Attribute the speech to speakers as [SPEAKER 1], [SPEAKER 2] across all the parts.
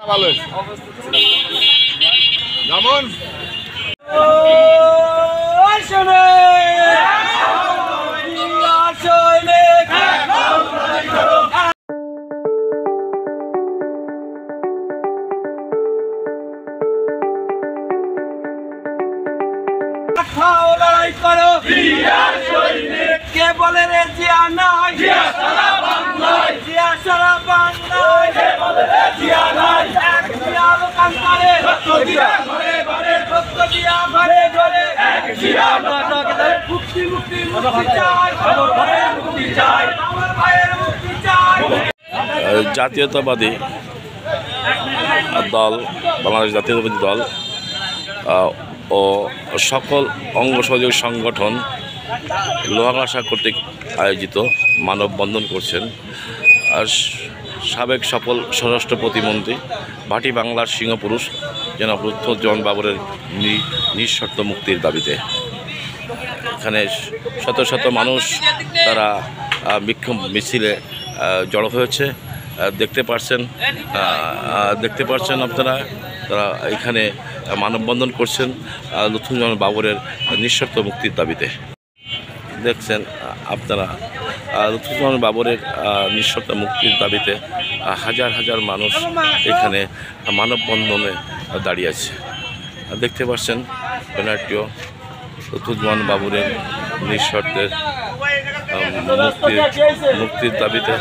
[SPEAKER 1] ভালো যেমন
[SPEAKER 2] লড়াই করো কে বলে রে জিয়া নাই জিয়া সারা বাংলায় এক জিয়া লোকান করে সত্য দিয়া ঘরে ঘরে এক জিয়া মুক্তি মুক্তি মুক্তি চাই আমার ভাইয়ের মুক্তি চাই আমার ভাইয়ের মুক্তি চাই।
[SPEAKER 3] জাতীয়তাবাদী দল বাংলাদেশ জাতীয়তাবাদী দল ও সকল অঙ্গ সহযোগী সংগঠন লোহাগাড়া কর্তৃক আয়োজিত মানববন্ধন করছেন আর সাবেক সফল স্বরাষ্ট্র প্রতিমন্ত্রী ভাটি বাংলার সিংহপুরুষ জনাব লুৎফুজ্জামান বাবরের নিঃশর্ত মুক্তির দাবিতে এখানে শত শত মানুষ তারা বিক্ষোভ মিছিলে জড়ো হয়েছে। দেখতে পাচ্ছেন আপনারা তারা এখানে মানববন্ধন করছেন লুৎফুজ্জামান বাবরের নিঃশর্ত মুক্তির দাবিতে। দেখছেন আপনারা লুৎফুজ্জামান বাবরের নিঃশর্ত মুক্তির দাবিতে হাজার হাজার মানুষ এখানে মানববন্ধনে দাঁড়িয়ে আছে। দেখতে পাচ্ছেন ব্যানারটিও লুৎফুজ্জামান বাবরের নিঃশর্তের মুক্তির দাবিতে।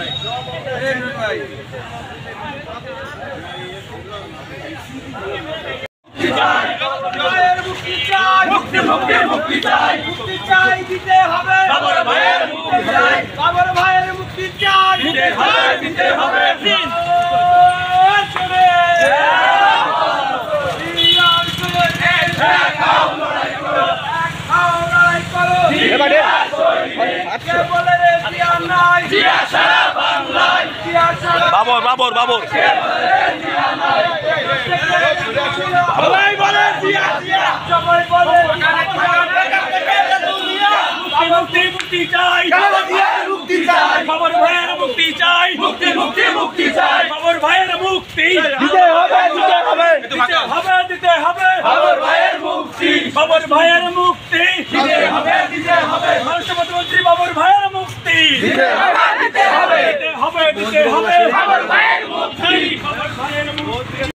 [SPEAKER 2] দিতে হবে বাবর ভাইয়ের মুক্তি চাই, বাবর ভাইয়ের মুক্তি চাই, দিতে হবে
[SPEAKER 3] বাবর বাবর বাবর
[SPEAKER 2] মুক্তি চাই, মুক্তি চাই, বাবর ভাইয়ের মুক্তি চাই, মুক্তি মুক্তি মুক্তি চাই, বাবর ভাইয়ের মুক্তি দিতে হবে, দিতে হবে, দিতে হবে, বাবর ভাইয়ের মুক্তি, বাবর ভাইয়ের মুক্তি দিতে হবে, দিতে হবে, প্রধানমন্ত্রী বাবর ভাইয়ের মুক্তি দিতে হবে, দিতে হবে, দিতে হবে, বাবর ভাইয়ের মুক্তি, বাবর ভাইয়ের মুক্তি।